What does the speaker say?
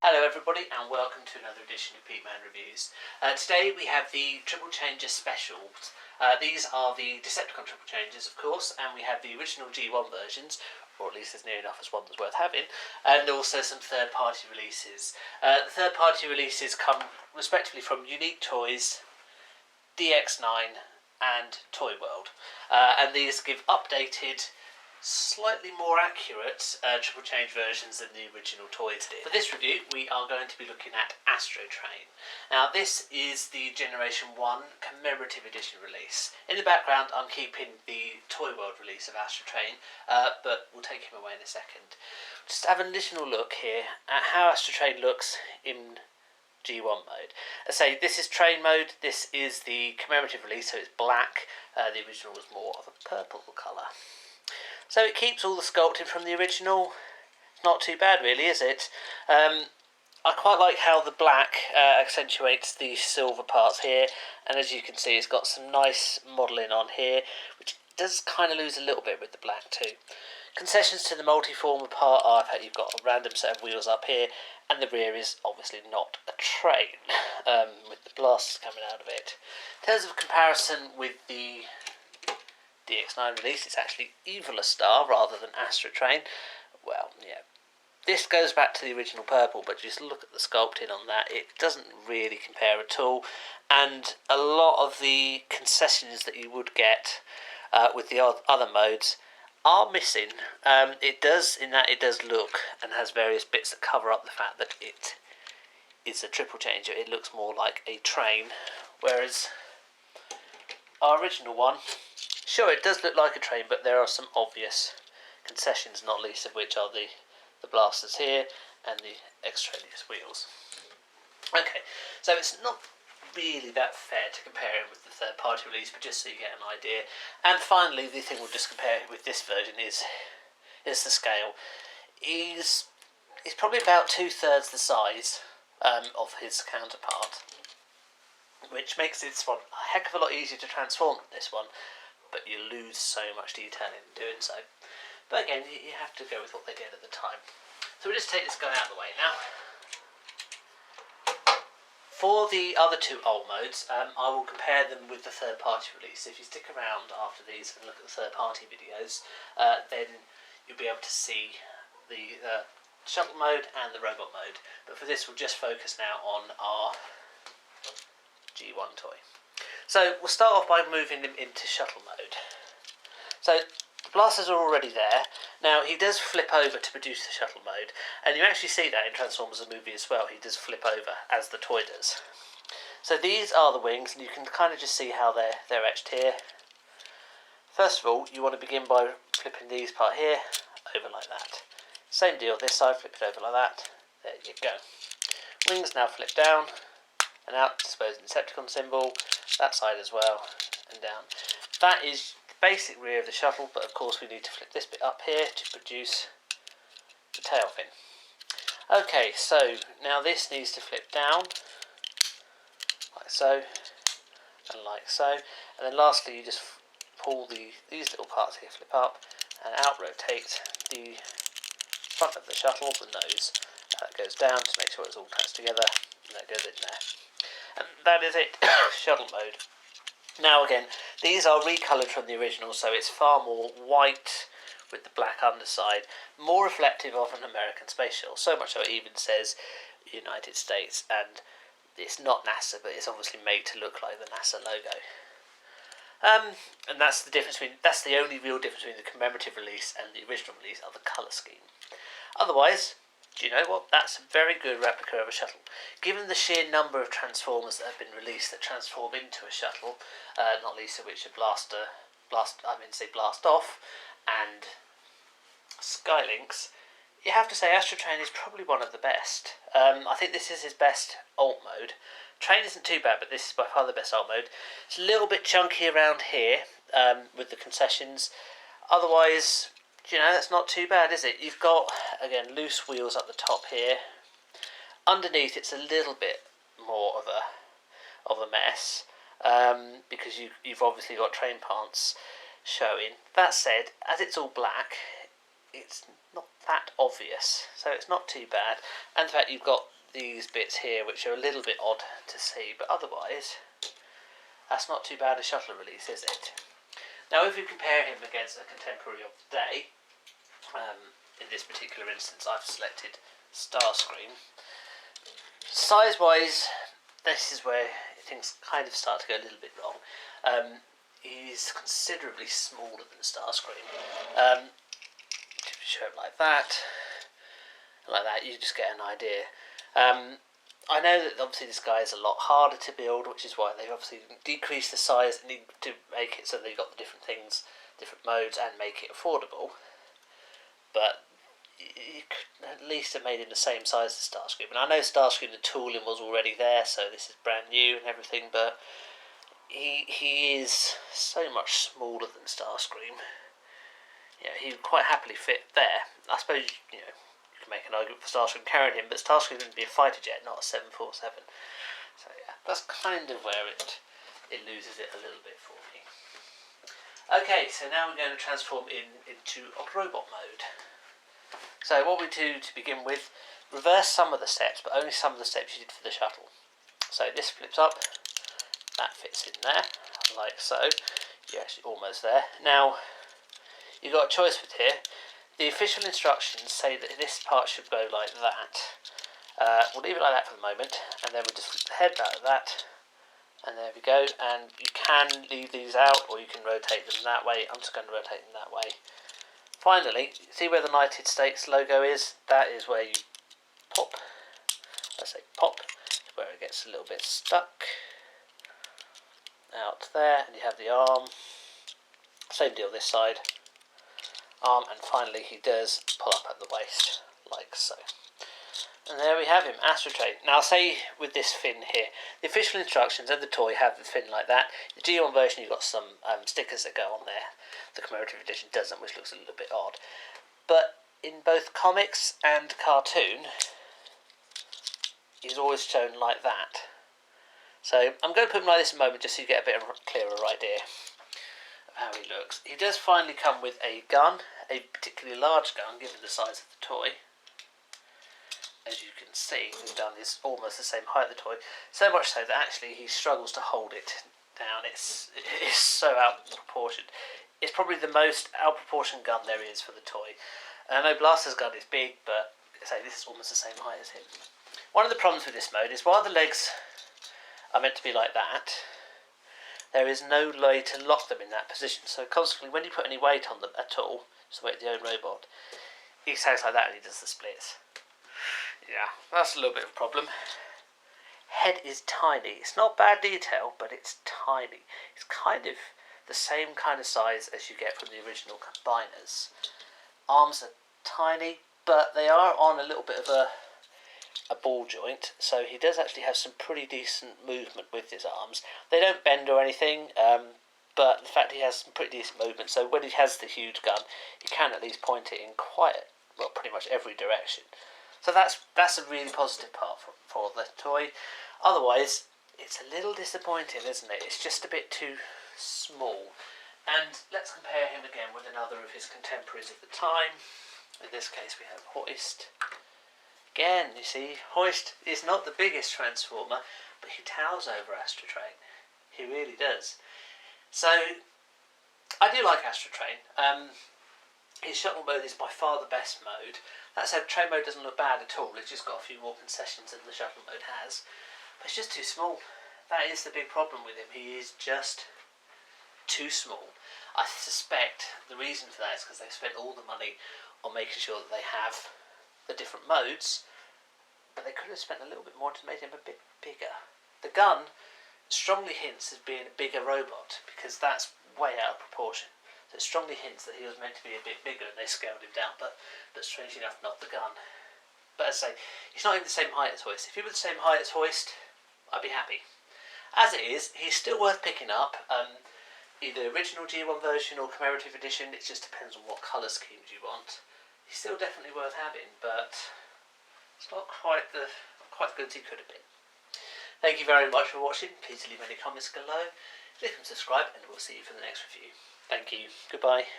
Hello everybody and welcome to another edition of Peteman Reviews. Today we have the Triple Changer Specials. These are the Decepticon Triple Changers, of course, and we have the original G1 versions, or at least there's near enough as one that's worth having, and also some third-party releases. The third-party releases come respectively from Unique Toys, DX9 and Toy World, and these give updated, slightly more accurate triple change versions than the original toys did. For this review we are going to be looking at Astrotrain. Now this is the Generation 1 Commemorative Edition release. In the background I'm keeping the Toy World release of Astrotrain, but we'll take him away in a second. Just have an additional look here at how Astrotrain looks in G1 mode. I say this is train mode, this is the commemorative release, so it's black. The original was more of a purple colour. So it keeps all the sculpting from the original. Not too bad really, is it? I quite like how the black accentuates the silver parts here, and as you can see it's got some nice modelling on here, which does kind of lose a little bit with the black too. Concessions to the multi-former part are that you've got a random set of wheels up here, and the rear is obviously not a train, with the blasters coming out of it. In terms of comparison with the DX9 release, it's actually Evil Star rather than Astrotrain. Well, yeah, this goes back to the original purple, but just look at the sculpting on that. It doesn't really compare at all, and a lot of the concessions that you would get with the other modes are missing. It does look and has various bits that cover up the fact that it is a triple changer. It looks more like a train, whereas our original one, sure, it does look like a train, but there are some obvious concessions, not least of which are the blasters here and the extraneous wheels. Okay, so it's not really that fair to compare it with the third-party release, but just so you get an idea. And finally, the thing we'll just compare with this version is the scale. He's probably about 2/3 the size of his counterpart, which makes this one a heck of a lot easier to transform than this one, but you lose so much detail in doing so. But again, you have to go with what they did at the time. So we'll just take this guy out of the way now. For the other two old modes, I will compare them with the third-party release. If you stick around after these and look at the third-party videos, then you'll be able to see the shuttle mode and the robot mode. But for this, we'll just focus now on our G1 toy. So we'll start off by moving him into shuttle mode. So the blasters are already there. Now he does flip over to produce the shuttle mode, and you actually see that in Transformers the movie as well. He does flip over as the toy does. So these are the wings, and you can kind of just see how they're etched here. First of all, you want to begin by flipping these part here over like that. Same deal this side, flip it over like that. There you go. Wings now flip down and out, dispose the Decepticon symbol. That side as well, and down. That is the basic rear of the shuttle, but of course we need to flip this bit up here to produce the tail fin. Okay, so now this needs to flip down, like so, and like so, and then lastly you just pull these little parts here, flip up, and out rotate the front of the shuttle, the nose. That goes down to make sure it's all attached together, and that goes in there. And that is it, shuttle mode. Now again, these are recoloured from the original, so it's far more white with the black underside, more reflective of an American space shuttle, so much so it even says United States, and it's not NASA, but it's obviously made to look like the NASA logo. And that's the only real difference between the commemorative release and the original release, are the colour scheme. Otherwise, do you know what? That's a very good replica of a shuttle. Given the sheer number of Transformers that have been released that transform into a shuttle, not least of which are Blast Off and Skylynx, you have to say Astrotrain is probably one of the best. I think this is his best alt mode. Train isn't too bad, but this is by far the best alt mode. It's a little bit chunky around here with the concessions. Otherwise, you know, that's not too bad, is it? You've got, again, loose wheels up the top here. Underneath, it's a little bit more of a mess, because you've obviously got train parts showing. That said, as it's all black, it's not that obvious, so it's not too bad. And in fact, you've got these bits here, which are a little bit odd to see, but otherwise, that's not too bad a shuttle release, is it? Now, if you compare him against a contemporary of the day, in this particular instance, I've selected Starscream. Size-wise, this is where things kind of start to go a little bit wrong. He's considerably smaller than Starscream. If you show him like that, you just get an idea. I know that obviously this guy is a lot harder to build, which is why they've obviously decreased the size and need to make it so they've got the different things, different modes, and make it affordable. But you could at least have made him the same size as Starscream. And I know Starscream, the tooling was already there, so this is brand new and everything, but he is so much smaller than Starscream. Yeah, he would quite happily fit there. I suppose, you can make an argument for Starscream carrying him, but Starscream would be a fighter jet, not a 747. So yeah, that's kind of where it loses it a little bit for me. Okay, so now we're going to transform into a robot mode. So what we do to begin with, reverse some of the steps, but only some of the steps you did for the shuttle. So this flips up, that fits in there, like so. You're actually almost there. Now, you've got a choice with here. The official instructions say that this part should go like that. We'll leave it like that for the moment, and then we'll just flip the head like that, and there we go. And you can leave these out, or you can rotate them that way. I'm just going to rotate them that way. Finally, see where the United States logo is? That is where you pop. Let's say pop, where it gets a little bit stuck. Out there, and you have the arm. Same deal this side. Arm, and finally he does pull up at the waist, like so. And there we have him, Astrotrain. Now, say with this fin here, the official instructions and the toy have the fin like that. The G1 version, you've got some stickers that go on there. The Commemorative edition doesn't, which looks a little bit odd. But in both comics and cartoon, he's always shown like that. So I'm going to put him like this in a moment, just so you get a bit of a clearer idea of how he looks. He does finally come with a gun, a particularly large gun, given the size of the toy. As you can see, the gun is almost the same height as the toy, so much so that actually he struggles to hold it down. It's so out of proportion. It's probably the most out of proportion gun there is for the toy. I know Blaster's gun is big, but say this is almost the same height as him. One of the problems with this mode is while the legs are meant to be like that, there is no way to lock them in that position. So consequently, when you put any weight on them at all, just the weight of the own robot, he stands like that and he does the splits. Yeah, that's a little bit of a problem. Head is tiny. It's not bad detail, but it's tiny. It's kind of the same kind of size as you get from the original combiners. Arms are tiny, but they are on a little bit of a ball joint, so he does actually have some pretty decent movement with his arms. They don't bend or anything, but the fact he has some pretty decent movement, so when he has the huge gun, he can at least point it in pretty much every direction. So that's a really positive part for the toy. Otherwise, it's a little disappointing, isn't it? It's just a bit too small. And let's compare him again with another of his contemporaries of the time. In this case, we have Hoist. Again, you see, Hoist is not the biggest transformer, but he towers over Astrotrain. He really does. So, I do like Astrotrain. His shuttle mode is by far the best mode. That said, train mode doesn't look bad at all. It's just got a few more concessions than the shuttle mode has. But it's just too small. That is the big problem with him. He is just too small. I suspect the reason for that is because they've spent all the money on making sure that they have the different modes, but they could have spent a little bit more to make him a bit bigger. The gun strongly hints at being a bigger robot, because that's way out of proportion. So it strongly hints that he was meant to be a bit bigger and they scaled him down, but strangely enough, not the gun. But as I say, he's not even the same height as Hoist. If he were the same height as Hoist, I'd be happy. As it is, he's still worth picking up. Either original G1 version or Commemorative edition, it just depends on what colour schemes you want. He's still definitely worth having, but it's not quite the good as he could have been. Thank you very much for watching. Please leave any comments below. Click and subscribe, and we'll see you for the next review. Thank you. Goodbye.